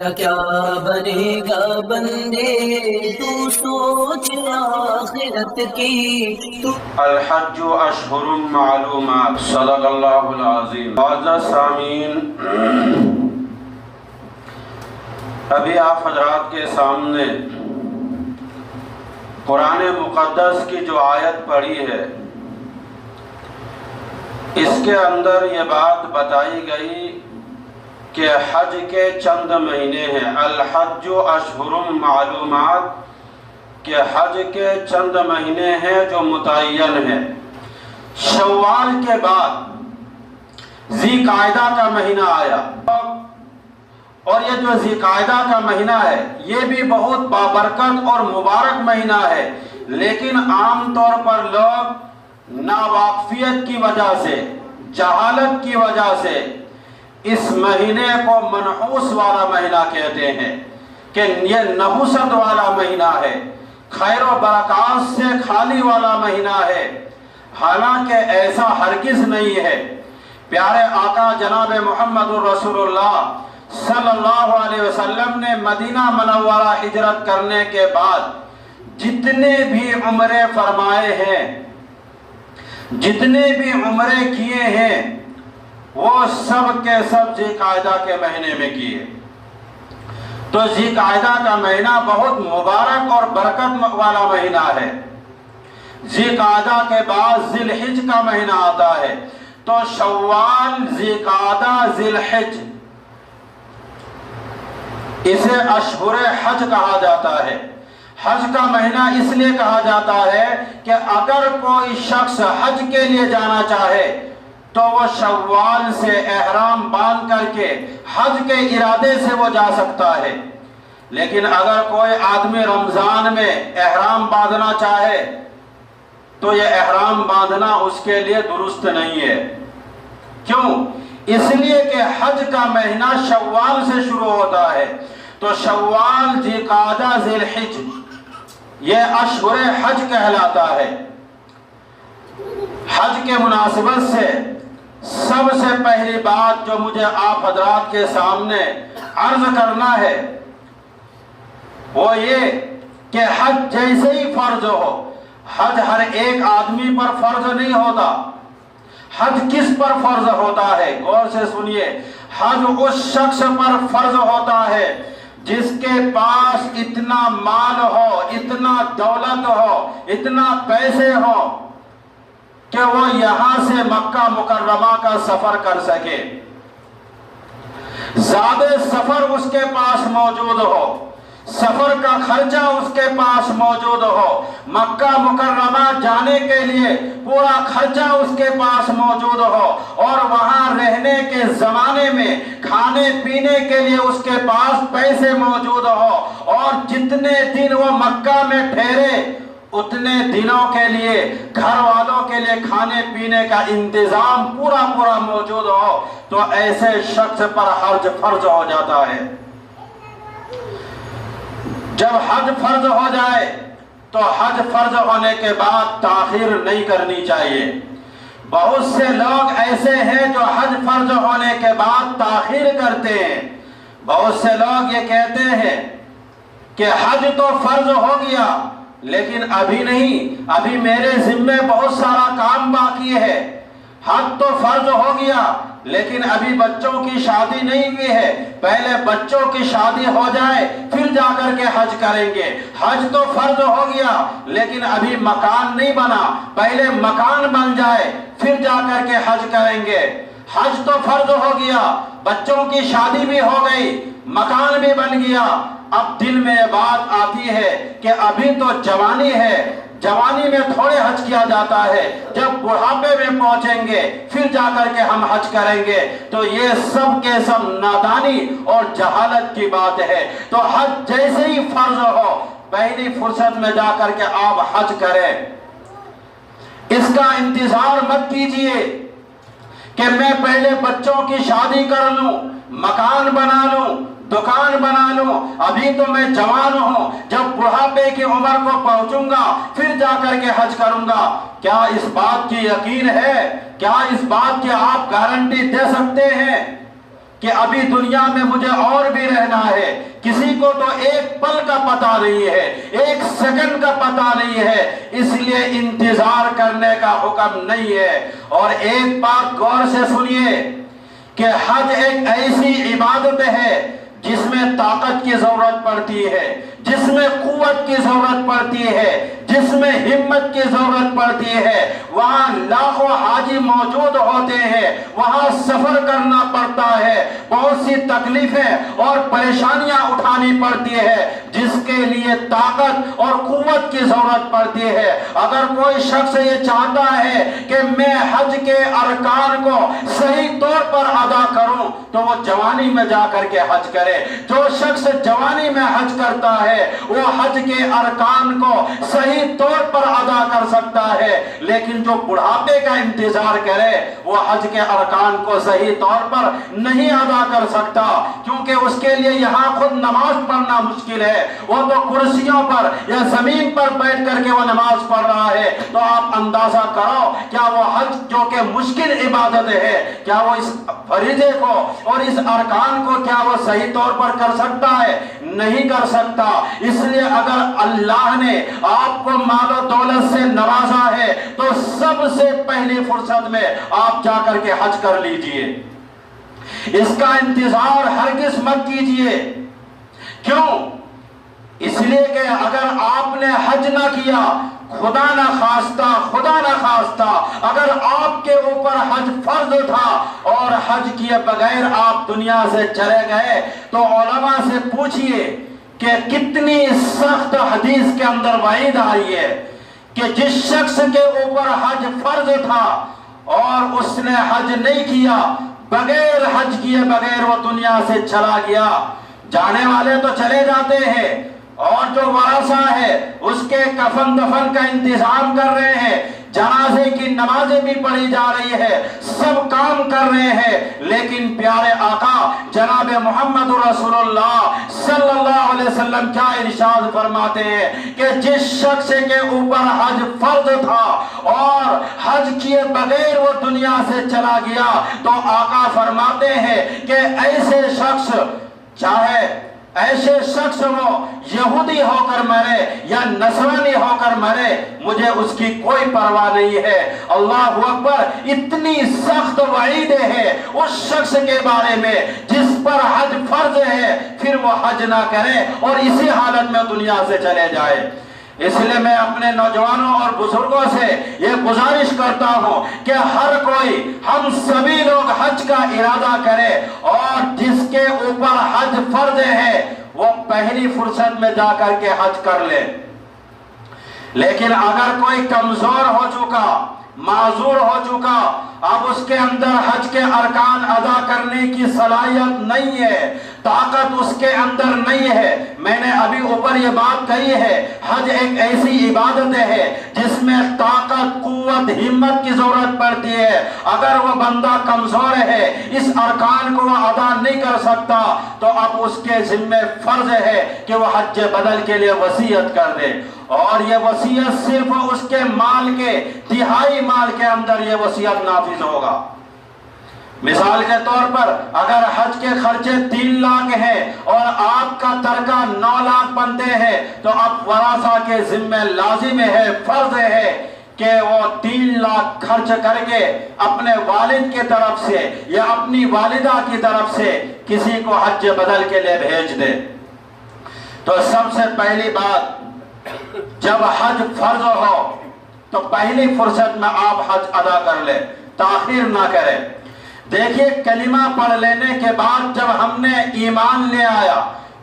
کیا بنے گا بندے تو سوچ آخرت کی تو الحج اشہر معلومات صدق اللہ العظیم۔ معزز سامعین، ابھی آپ حضرات کے سامنے قرآن مقدس کی جو آیت پڑھی ہے اس کے اندر یہ بات بتائی گئی کہ حج کے چند مہینے ہیں۔ الحج اشہر معلومات، کہ حج کے چند مہینے ہیں جو متعین ہیں۔ شوال کے بعد ذی قعدہ کا مہینہ آیا، اور یہ جو ذی قعدہ کا مہینہ ہے یہ بھی بہت بابرکت اور مبارک مہینہ ہے، لیکن عام طور پر لوگ ناواقفیت کی وجہ سے، جہالت کی وجہ سے اس مہینے کو منحوس والا مہینہ کہتے ہیں کہ یہ نحوست والا مہینہ ہے، خیر و برکات سے خالی والا مہینہ ہے، حالانکہ ایسا ہرگز نہیں ہے۔ پیارے آقا جناب محمد رسول اللہ صلی اللہ علیہ وسلم نے مدینہ منورہ ہجرت کرنے کے بعد جتنے بھی عمرے فرمائے ہیں، جتنے بھی عمرے کیے ہیں، وہ سب کے سب ذی قعدہ کے مہینے میں کیے۔ تو ذی قعدہ کا مہینہ بہت مبارک اور برکت والا مہینہ ہے۔ ذی قعدہ کے بعد ذی الحج کا مہینہ آتا ہے، تو شوال، ذی قعدہ، ذی الحج، اسے اشہر حج کہا جاتا ہے۔ حج کا مہینہ اس لیے کہا جاتا ہے کہ اگر کوئی شخص حج کے لیے جانا چاہے تو وہ شوال سے احرام باندھ کر کے حج کے ارادے سے وہ جا سکتا ہے، لیکن اگر کوئی آدمی رمضان میں احرام باندھنا چاہے تو یہ احرام باندھنا اس کے لیے درست نہیں ہے۔ کیوں؟ اس لیے کہ حج کا مہینہ شوال سے شروع ہوتا ہے، تو شوال، ذی قعدہ، ذی الحج یہ اشہر حج کہلاتا ہے۔ حج کے مناسبت سے سب سے پہلی بات جو مجھے آپ حضرات کے سامنے عرض کرنا ہے وہ یہ کہ حج جیسے ہی فرض ہو، حج ہر ایک آدمی پر فرض نہیں ہوتا۔ حج کس پر فرض ہوتا ہے؟ غور سے سنیے۔ حج اس شخص پر فرض ہوتا ہے جس کے پاس اتنا مال ہو، اتنا دولت ہو، اتنا پیسے ہو کہ وہ یہاں سے مکہ مکرمہ کا سفر کر سکے، زیادہ سفر اس کے پاس موجود ہو، سفر کا خرچہ اس کے پاس موجود ہو، مکہ مکرمہ جانے کے لیے پورا خرچہ اس کے پاس موجود ہو، اور وہاں رہنے کے زمانے میں کھانے پینے کے لیے اس کے پاس پیسے موجود ہو، اور جتنے دن وہ مکہ میں ٹھہرے اتنے دنوں کے لیے گھر والوں کے لیے کھانے پینے کا انتظام پورا موجود ہو، تو ایسے شخص پر حج فرض ہو جاتا ہے۔ جب حج فرض ہو جائے تو حج فرض ہونے کے بعد تاخیر نہیں کرنی چاہیے۔ بہت سے لوگ ایسے ہیں جو حج فرض ہونے کے بعد تاخیر کرتے ہیں۔ بہت سے لوگ یہ کہتے ہیں کہ حج تو فرض ہو گیا لیکن ابھی نہیں، ابھی میرے ذمے بہت سارا کام باقی ہے۔ حج تو فرض ہو گیا لیکن ابھی بچوں کی شادی نہیں ہوئی ہے، پہلے بچوں کی شادی ہو جائے پھر جا کر کے حج کریں گے۔ حج تو فرض ہو گیا لیکن ابھی مکان نہیں بنا، پہلے مکان بن جائے پھر جا کر کے حج کریں گے۔ حج تو فرض ہو گیا، بچوں کی شادی بھی ہو گئی، مکان بھی بن گیا، اب دل میں یہ بات آتی ہے کہ ابھی تو جوانی ہے، جوانی میں تھوڑے حج کیا جاتا ہے، جب بڑھاپے میں پہنچیں گے پھر جا کر کے ہم حج کریں گے۔ تو یہ سب کے سب نادانی اور جہالت کی بات ہے۔ تو حج جیسے ہی فرض ہو پہلی فرصت میں جا کر کے آپ حج کریں۔ اس کا انتظار مت کیجئے کہ میں پہلے بچوں کی شادی کر لوں، مکان بنا لوں، دکان بنا لوں، ابھی تو میں جوان ہوں، جب بڑھاپے کی عمر کو پہنچوں گا پھر جا کر کے حج کروں گا۔ کیا اس بات کی یقین ہے؟ کیا اس بات کی آپ گارنٹی دے سکتے ہیں کہ ابھی دنیا میں مجھے اور بھی رہنا ہے، کسی کو تو ایک پل کا پتہ نہیں ہے، ایک سیکنڈ کا پتہ نہیں ہے، اس لیے انتظار کرنے کا حکم نہیں ہے۔ اور ایک بات غور سے سنیے کہ حج ایک ایسی عبادت ہے جس میں طاقت کی ضرورت پڑتی ہے، جس میں قوت کی ضرورت پڑتی ہے، جس میں ہمت کی ضرورت پڑتی ہے۔ وہاں لاکھوں حاجی موجود ہوتے ہیں، وہاں سفر کرنا پڑتا ہے، بہت سی تکلیفیں اور پریشانیاں اٹھانی پڑتی ہے، جس کے لیے طاقت اور قوت کی ضرورت پڑتی ہے۔ اگر کوئی شخص یہ چاہتا ہے کہ میں حج کے ارکان کو صحیح طور پر ادا کروں تو وہ جوانی میں جا کر کے حج کرے۔ جو شخص جوانی میں حج کرتا ہے وہ حج کے ارکان کو صحیح طور پر ادا کر سکتا ہے، لیکن جو بڑھاپے کا انتظار کرے وہ حج کے ارکان کو صحیح طور پر نہیں ادا کر سکتا، کیونکہ اس کے لیے یہاں خود نماز پڑھنا مشکل ہے۔ وہ تو کرسیوں پر یا زمین پر بیٹھ کر کے وہ نماز پڑھ رہا ہے، تو آپ اندازہ کرو کیا وہ حج جو کہ مشکل عبادت ہے، کیا وہ اس فریضے کو اور اس ارکان کو کیا وہ صحیح طور پر کر سکتا ہے؟ نہیں کر سکتا۔ اس لیے اگر اللہ نے آپ کو مال و دولت سے نوازا ہے تو سب سے پہلی فرصت میں آپ جا کر کے حج کر لیجئے، اس کا انتظار ہرگز مت کیجئے۔ کیوں؟ اس لیے کہ اگر آپ نے حج نہ کیا، خدا نہ خواستہ اگر آپ کے اوپر حج فرض تھا اور حج کیے بغیر آپ دنیا سے چلے گئے تو علماء سے پوچھئے کہ کتنی سخت حدیث کے اندر وعید آئی ہے کہ جس شخص کے اوپر حج فرض تھا اور اس نے حج نہیں کیا، بغیر حج کیے بغیر وہ دنیا سے چلا گیا۔ جانے والے تو چلے جاتے ہیں اور جو ورثہ ہے اس کے کفن دفن کا انتظام کر رہے ہیں، جنازے کی نمازیں بھی پڑھی جا رہی ہے، سب کام کر رہے ہیں، لیکن پیارے آقا جناب محمد رسول اللہ صلی اللہ علیہ وسلم کیا ارشاد فرماتے ہیں کہ جس شخص کے اوپر حج فرض تھا اور حج کیے بغیر وہ دنیا سے چلا گیا تو آقا فرماتے ہیں کہ ایسے شخص، چاہے ایسے شخص وہ یہودی ہو کر مرے یا نصرانی ہو کر مرے، مجھے اس کی کوئی پرواہ نہیں ہے۔ اللہ اکبر! اتنی سخت وعید ہے اس شخص کے بارے میں جس پر حج فرض ہے، پھر وہ حج نہ کرے اور اسی حالت میں دنیا سے چلے جائے۔ اس لیے میں اپنے نوجوانوں اور بزرگوں سے یہ گزارش کرتا ہوں کہ ہر کوئی، ہم سبھی لوگ حج کا ارادہ کرے اور جس کے اوپر حج فرض ہے وہ پہلی فرصت میں جا کر کے حج کر لے۔ لیکن اگر کوئی کمزور ہو چکا، معذور ہو چکا، اب اس کے اندر حج کے ارکان ادا کرنے کی صلاحیت نہیں ہے، طاقت اس کے اندر نہیں ہے، میں نے ابھی اوپر یہ بات کہی ہے، حج ایک ایسی عبادت ہے جس میں طاقت، قوت، ہمت کی ضرورت پڑتی ہے۔ اگر وہ بندہ کمزور ہے، اس ارکان کو وہ ادا نہیں کر سکتا تو اب اس کے ذمہ فرض ہے کہ وہ حج بدل کے لیے وصیت کر دے، اور یہ وصیت صرف اس کے مال کے تہائی مال کے اندر یہ وصیت نافذ ہوگا۔ مثال کے طور پر اگر حج کے خرچے 3 لاکھ ہیں اور آپ کا ترکہ 9 لاکھ بنتے ہیں تو اب ورثہ کے ذمہ لازم ہے، فرض ہے کہ وہ 3 لاکھ خرچ کر کے اپنے والد کی طرف سے یا اپنی والدہ کی طرف سے کسی کو حج بدل کے لیے بھیج دے۔ تو سب سے پہلی بات، جب حج فرض ہو تو پہلی فرصت میں آپ حج ادا کر لیں، تاخیر نہ کریں۔ دیکھیے کلمہ پڑھ لینے کے بعد جب ہم نے ایمان لے آیا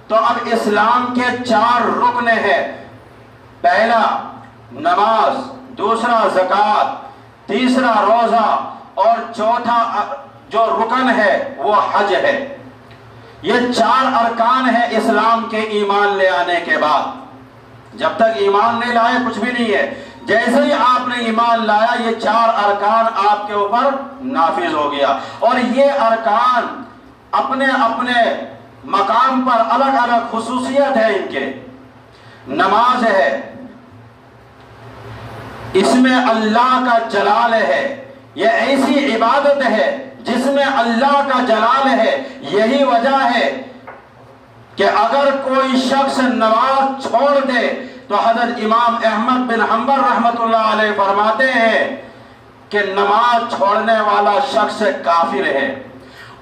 تو اب اسلام کے 4 رکن ہیں۔ پہلا نماز، دوسرا زکوٰۃ، تیسرا روزہ اور چوتھا جو رکن ہے وہ حج ہے۔ یہ 4 ارکان ہیں اسلام کے ایمان لے آنے کے بعد۔ جب تک ایمان نہیں لائے کچھ بھی نہیں ہے، جیسے ہی آپ نے ایمان لایا یہ 4 ارکان آپ کے اوپر نافذ ہو گیا، اور یہ ارکان اپنے اپنے مقام پر الگ الگ خصوصیت ہے ان کے۔ نماز ہے، اس میں اللہ کا جلال ہے، یہ ایسی عبادت ہے جس میں اللہ کا جلال ہے۔ یہی وجہ ہے کہ اگر کوئی شخص نماز چھوڑ دے تو حضرت امام احمد بن حنبل رحمۃ اللہ علیہ فرماتے ہیں کہ نماز چھوڑنے والا شخص کافر ہے،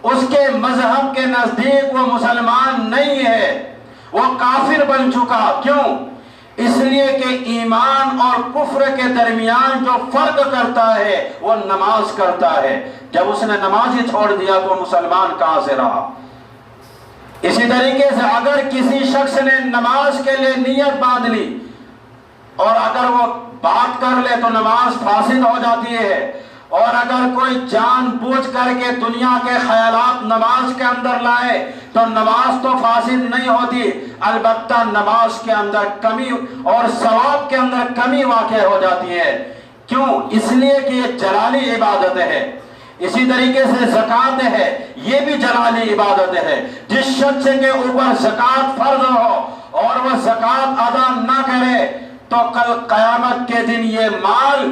اس کے مذہب کے نزدیک وہ مسلمان نہیں ہے، وہ کافر بن چکا۔ کیوں؟ اس لیے کہ ایمان اور کفر کے درمیان جو فرق کرتا ہے وہ نماز کرتا ہے۔ جب اس نے نماز ہی چھوڑ دیا تو مسلمان کہاں سے رہا؟ اسی طریقے سے اگر کسی شخص نے نماز کے لیے نیت باندھ لی اور اگر وہ بات کر لے تو نماز فاسد ہو جاتی ہے، اور اگر کوئی جان بوجھ کر کے دنیا کے خیالات نماز کے اندر لائے تو نماز تو فاسد نہیں ہوتی، البتہ نماز کے اندر کمی اور ثواب کے اندر کمی واقع ہو جاتی ہے۔ کیوں؟ اس لیے کہ یہ جلالی عبادت ہے۔ اسی طریقے سے زکوٰۃ ہے، یہ بھی جلالی عبادت ہے۔ جس شخص کے اوپر زکوٰۃ فرض ہو اور وہ زکوٰۃ ادا نہ کرے تو کل قیامت کے دن یہ مال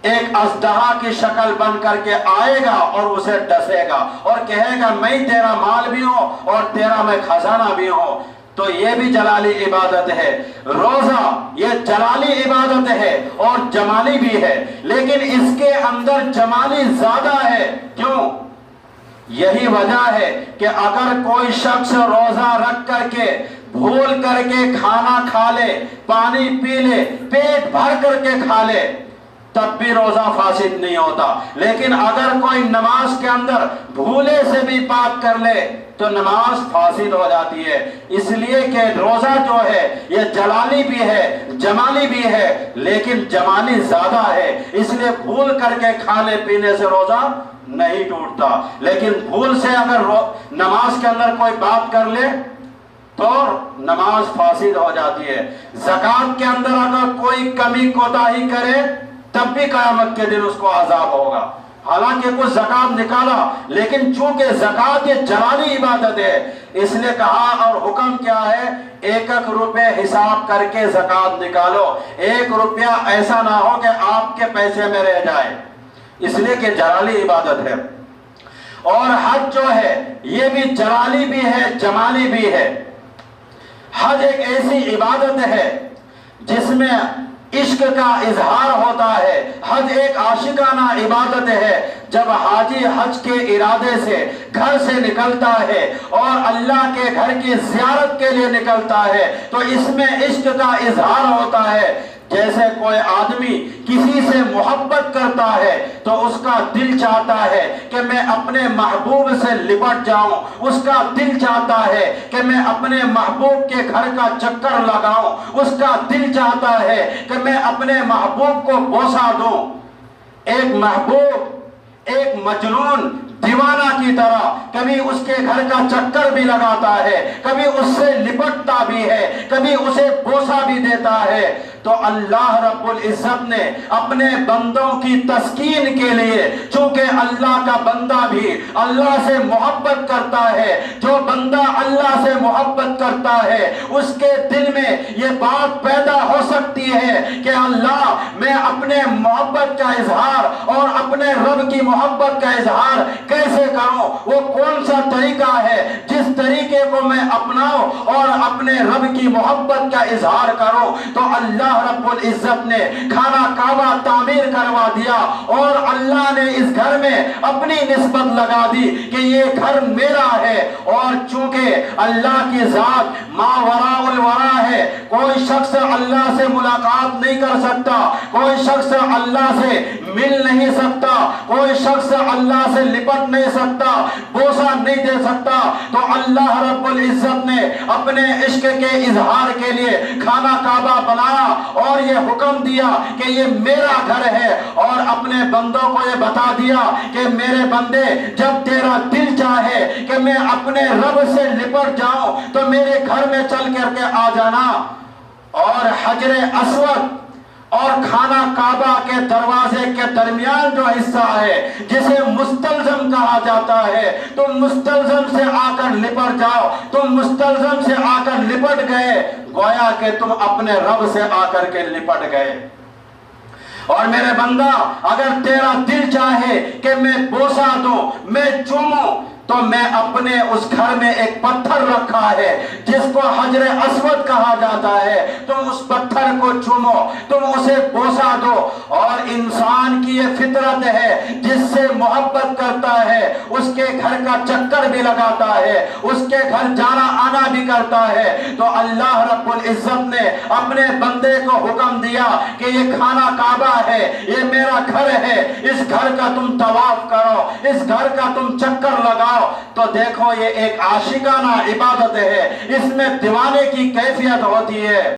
ایک اژدہا کی شکل بن کر کے آئے گا اور اسے ڈسے گا اور کہے گا میں تیرا مال بھی ہوں اور تیرا میں خزانہ بھی ہوں۔ تو یہ بھی جلالی عبادت ہے۔ روزہ یہ جلالی عبادت ہے اور جمالی بھی ہے، لیکن اس کے اندر جمالی زیادہ ہے۔ کیوں؟ یہی وجہ ہے کہ اگر کوئی شخص روزہ رکھ کر کے بھول کر کے کھانا کھا لے، پانی پی لے، پیٹ بھر کر کے کھا لے، تب بھی روزہ فاسد نہیں ہوتا۔ لیکن اگر کوئی نماز کے اندر بھولے سے بھی بات کر لے تو نماز فاسد ہو جاتی ہے۔ اس لیے کہ روزہ جو ہے یہ جلالی بھی ہے، جمالی بھی ہے، لیکن جمالی زیادہ ہے، اس لیے بھول کر کے کھانے پینے سے روزہ نہیں ٹوٹتا۔ لیکن بھول سے اگر نماز کے اندر کوئی بات کر لے تو نماز فاسد ہو جاتی ہے۔ زکوٰۃ کے اندر اگر کوئی کمی کوتاہی کرے تب بھی قیامت کے دن اس کو عذاب ہوگا۔ حالانکہ کچھ زکوٰۃ نکالا، لیکن چونکہ زکوٰۃ یہ جلالی عبادت ہے اس لیے کہا اور حکم کیا ہے، 1 روپے حساب کر کے زکوٰۃ نکالو، 1 روپیہ ایسا نہ ہو کہ آپ کے پیسے میں رہ جائے، اس لیے کہ جلالی عبادت ہے۔ اور حج جو ہے یہ بھی جلالی بھی ہے، جمالی بھی ہے۔ حج ایک ایسی عبادت ہے جس میں عشق کا اظہار ہوتا ہے۔ حج ایک عاشقانہ عبادت ہے۔ جب حاجی حج کے ارادے سے گھر سے نکلتا ہے اور اللہ کے گھر کی زیارت کے لیے نکلتا ہے تو اس میں عشق کا اظہار ہوتا ہے۔ جیسے کوئی آدمی کسی سے محبت کرتا ہے تو اس کا دل چاہتا ہے کہ میں اپنے محبوب سے لپٹ جاؤں، اس کا دل چاہتا ہے کہ میں اپنے محبوب کے گھر کا چکر لگاؤں، اس کا دل چاہتا ہے کہ میں اپنے محبوب کو بوسہ دوں۔ ایک محبوب ایک مجنون دیوانہ کی طرح کبھی اس کے گھر کا چکر بھی لگاتا ہے، کبھی اس سے لپٹتا بھی ہے، کبھی اسے بوسہ بھی دیتا ہے۔ تو اللہ رب العزت نے اپنے بندوں کی تسکین کے لیے، چونکہ اللہ کا بندہ بھی اللہ سے محبت کرتا ہے، جو بندہ اللہ سے محبت کرتا ہے اس کے دل میں یہ بات پیدا ہو سکتی ہے کہ اللہ میں اپنے محبت کا اظہار اور اپنے رب کی محبت کا اظہار کیسے کروں، وہ کون سا طریقہ ہے جس طریقے کو میں اپناؤں اور اپنے رب کی محبت کا اظہار کروں۔ تو اللہ رب العزت نے خانہ کعبہ تعمیر کروا دیا اور اللہ نے اس گھر میں اپنی نسبت لگا دی کہ یہ گھر میرا ہے۔ اور چونکہ اللہ کی ذات ما وراء الورا ہے، کوئی شخص اللہ سے ملاقات نہیں کر سکتا، کوئی شخص اللہ سے مل نہیں سکتا، کوئی شخص اللہ سے لپٹ نہیں سکتا، بوسہ نہیں دے سکتا، تو اللہ رب العزت نے اپنے عشق کے اظہار کے لیے خانہ کعبہ بنایا اور یہ حکم دیا کہ یہ میرا گھر ہے، اور اپنے بندوں کو یہ بتا دیا کہ میرے بندے جب تیرا دل چاہے کہ میں اپنے رب سے لپٹ جاؤں تو میرے گھر میں چل کر کے آ جانا۔ اور حجر اسود اور خانہ کعبہ کے دروازے کے درمیان جو حصہ ہے جسے مستلزم کہا جاتا ہے، تم مستلزم سے آ کر لپٹ جاؤ، تم مستلزم سے آ کر لپٹ گئے، گویا کہ تم اپنے رب سے آ کر کے لپٹ گئے۔ اور میرے بندہ اگر تیرا دل چاہے کہ میں بوسہ دوں، میں چوموں، تو میں اپنے اس گھر میں ایک پتھر رکھا ہے جس کو حجر اسود کہا جاتا ہے، تم اس پتھر کو چومو، تم اسے بوسہ دو۔ اور انسان کی یہ فطرت ہے، جس سے محبت کرتا ہے اس کے گھر کا چکر بھی لگاتا ہے، اس کے گھر جانا آنا بھی کرتا ہے۔ تو اللہ رب العزت نے اپنے بندے کو حکم دیا کہ یہ خانہ کعبہ ہے، یہ میرا گھر ہے، اس گھر کا تم طواف کرو، اس گھر کا تم چکر لگاؤ۔ تو دیکھو یہ ایک عاشقانہ عبادت ہے، اس میں دیوانے کی کیفیت ہوتی ہے۔